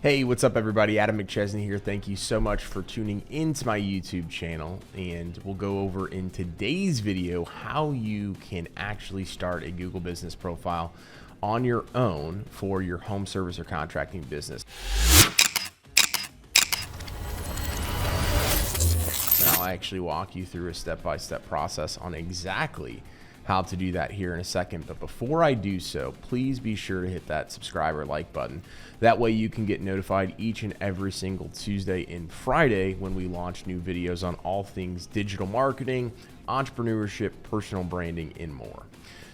Hey, what's up everybody? Adam McChesney here. Thank you so much for tuning into my YouTube channel, and we'll go over in today's video how you can actually start a Google business profile on your own for your home service or contracting business. Now, I'll actually walk you through a step-by-step process on exactly how to do that here in a second. But before I do so, please be sure to hit that subscribe or like button. That way you can get notified each and every single Tuesday and Friday when we launch new videos on all things digital marketing, entrepreneurship, personal branding, and more.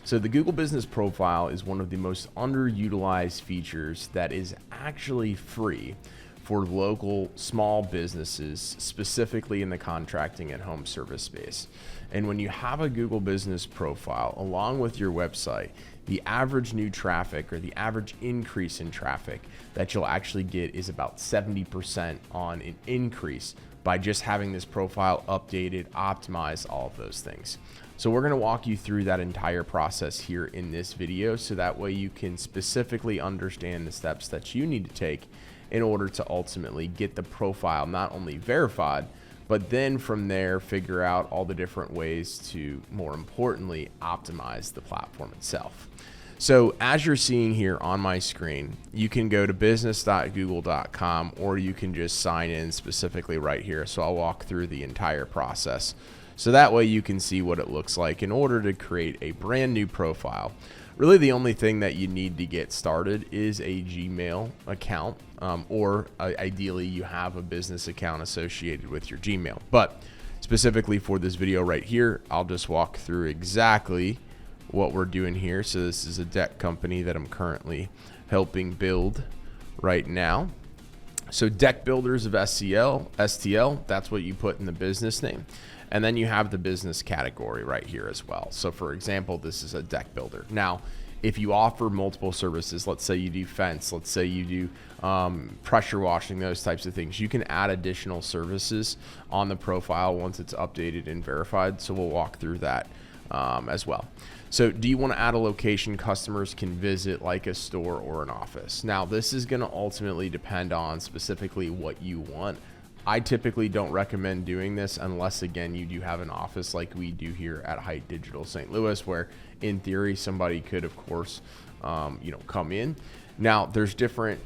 So the Google Business Profile is one of the most underutilized features that is actually free for local small businesses, specifically in the contracting and home service space. And when you have a Google Business Profile along with your website, the average new traffic or the average increase in traffic that you'll actually get is about 70% on an increase by just having this profile updated, optimized, all of those things. So we're gonna walk you through that entire process here in this video, so that way you can specifically understand the steps that you need to take in order to ultimately get the profile not only verified, but then from there figure out all the different ways to, more importantly, optimize the platform itself. So as you're seeing here on my screen, you can go to business.google.com, or you can just sign in specifically right here. So I'll walk through the entire process, so that way you can see what it looks like in order to create a brand new profile. Really the only thing that you need to get started is a Gmail account, or ideally you have a business account associated with your Gmail. But specifically for this video right here, I'll just walk through exactly what we're doing here. So this is a deck company that I'm currently helping build right now. So Deck Builders of STL, that's what you put in the business name. And then you have the business category right here as well. So for example, this is a deck builder. Now, if you offer multiple services, let's say you do fence, let's say you do pressure washing, those types of things, you can add additional services on the profile once it's updated and verified. So we'll walk through that as well. So do you want to add a location customers can visit, like a store or an office? Now, this is going to ultimately depend on specifically what you want. I typically don't recommend doing this unless, again, you do have an office like we do here at Height Digital St. Louis, where in theory somebody could, of course, come in. Now, there's different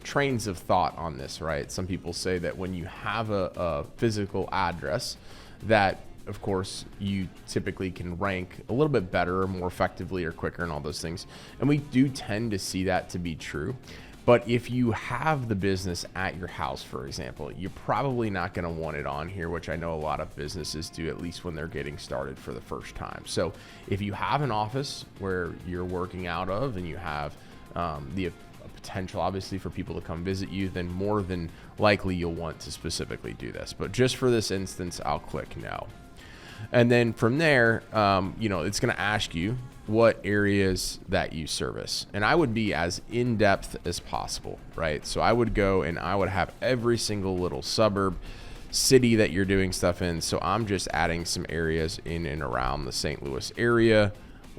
trains of thought on this, right? Some people say that when you have a physical address, that of course you typically can rank a little bit better or more effectively or quicker and all those things. And we do tend to see that to be true. But if you have the business at your house, for example, you're probably not going to want it on here, which I know a lot of businesses do, at least when they're getting started for the first time. So if you have an office where you're working out of and you have the potential, obviously, for people to come visit you, then more than likely you'll want to specifically do this. But just for this instance, I'll click no. And then from there, it's going to ask you what areas that you service. And I would be as in-depth as possible, right? So I would go and I would have every single little suburb, city that you're doing stuff in. So I'm just adding some areas in and around the St. Louis area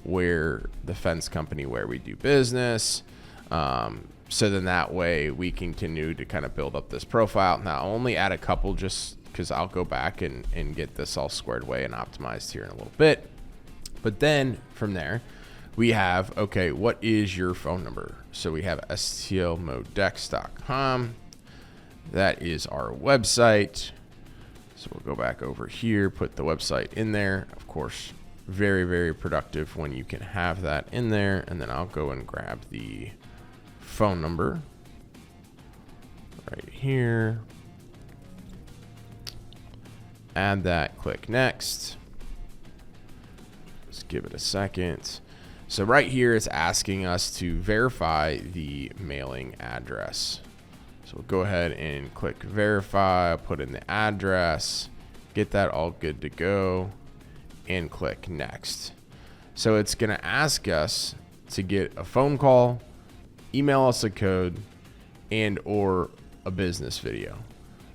where the fence company where we do business. So then that way we continue to kind of build up this profile. Now I'll only add a couple just because I'll go back and get this all squared away and optimized here in a little bit. But then from there, we have, okay, what is your phone number? So we have stlmodecks.com. That is our website. So we'll go back over here, put the website in there. Of course, very, very productive when you can have that in there. And then I'll go and grab the phone number right here. Add that, click next. Give it a second. So right here it's asking us to verify the mailing address. So we'll go ahead and click verify, put in the address, get that all good to go, and click next. So it's going to ask us to get a phone call, email us a code, and or a business video.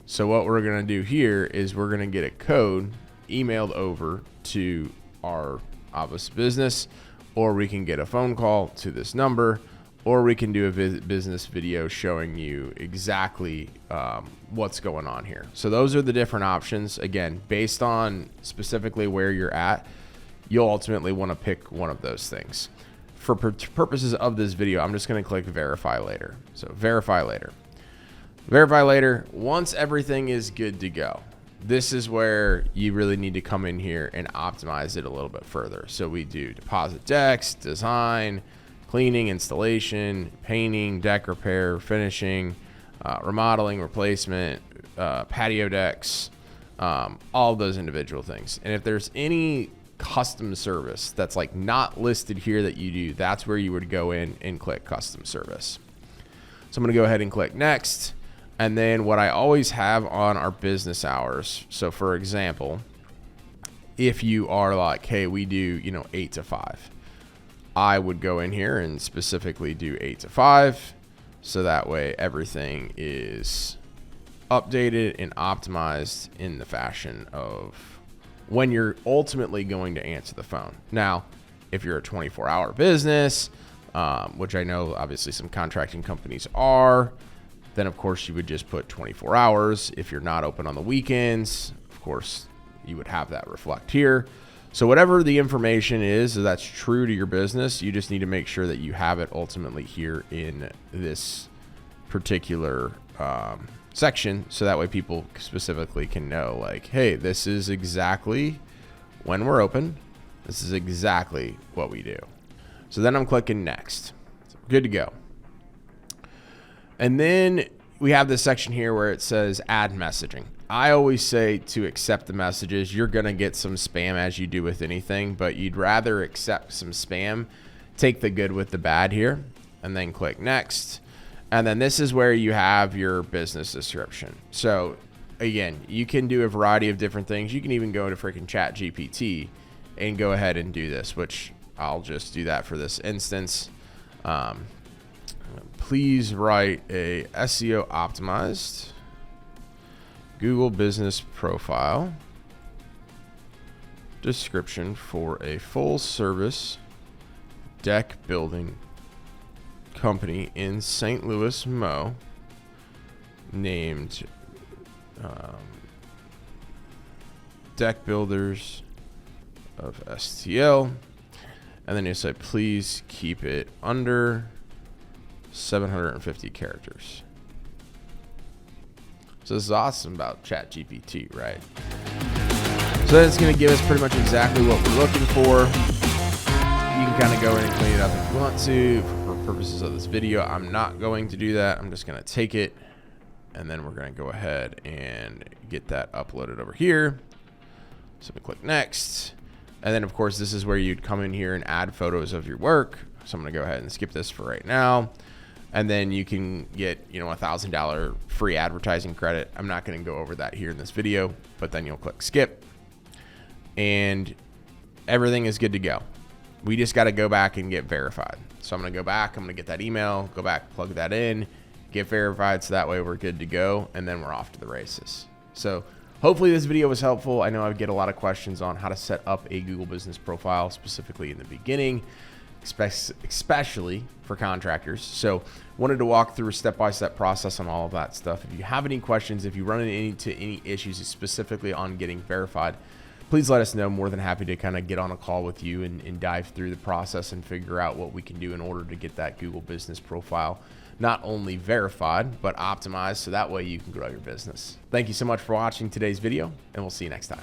So what we're going to do here is we're going to get a code emailed over to our office business, or we can get a phone call to this number, or we can do a business video showing you exactly what's going on here. So those are the different options. Again, based on specifically where you're at, you'll ultimately want to pick one of those things. For purposes of this video, I'm just going to click verify later. So verify later. Verify later. Once everything is good to go, this is where you really need to come in here and optimize it a little bit further. So we do deposit decks, design, cleaning, installation, painting, deck repair, finishing, remodeling, replacement, patio decks, all of those individual things. And if there's any custom service that's like not listed here that you do, that's where you would go in and click custom service. So I'm going to go ahead and click next. And then what I always have on our business hours. So for example, if you are like, hey, we do, 8 to 5, I would go in here and specifically do 8 to 5. So that way everything is updated and optimized in the fashion of when you're ultimately going to answer the phone. Now, if you're a 24-hour business, which I know obviously some contracting companies are, then of course you would just put 24 hours. If you're not open on the weekends, of course you would have that reflect here. So whatever the information is that's true to your business, you just need to make sure that you have it ultimately here in this particular section, so that way people specifically can know, like, hey, this is exactly when we're open. This is exactly what we do. So then I'm clicking next. So good to go. And then we have this section here where it says add messaging. I always say to accept the messages. You're going to get some spam as you do with anything, but you'd rather accept some spam, take the good with the bad here, and then click next. And then this is where you have your business description. So again, you can do a variety of different things. You can even go into freaking ChatGPT and go ahead and do this, which I'll just do that for this instance. Please write a SEO optimized Google business profile description for a full service deck building company in St. Louis, Mo, named Deck Builders of STL. And then you say, please keep it under 750 characters. So this is awesome about ChatGPT, right? So that's going to give us pretty much exactly what we're looking for. You can kind of go in and clean it up if you want to. For purposes of this video, I'm not going to do that. I'm just going to take it, and then we're going to go ahead and get that uploaded over here. So we click next. And then, of course, this is where you'd come in here and add photos of your work. So I'm going to go ahead and skip this for right now. And then you can get, $1,000 free advertising credit. I'm not going to go over that here in this video, but then you'll click skip. And everything is good to go. We just got to go back and get verified. So I'm going to go back. I'm going to get that email, go back, plug that in, get verified. So that way we're good to go. And then we're off to the races. So hopefully this video was helpful. I know I get a lot of questions on how to set up a Google business profile, specifically in the beginning, especially for contractors. So wanted to walk through a step-by-step process on all of that stuff. If you have any questions, if you run into any issues specifically on getting verified, please let us know. More than happy to kind of get on a call with you and dive through the process and figure out what we can do in order to get that Google business profile not only verified, but optimized, so that way you can grow your business. Thank you so much for watching today's video, and we'll see you next time.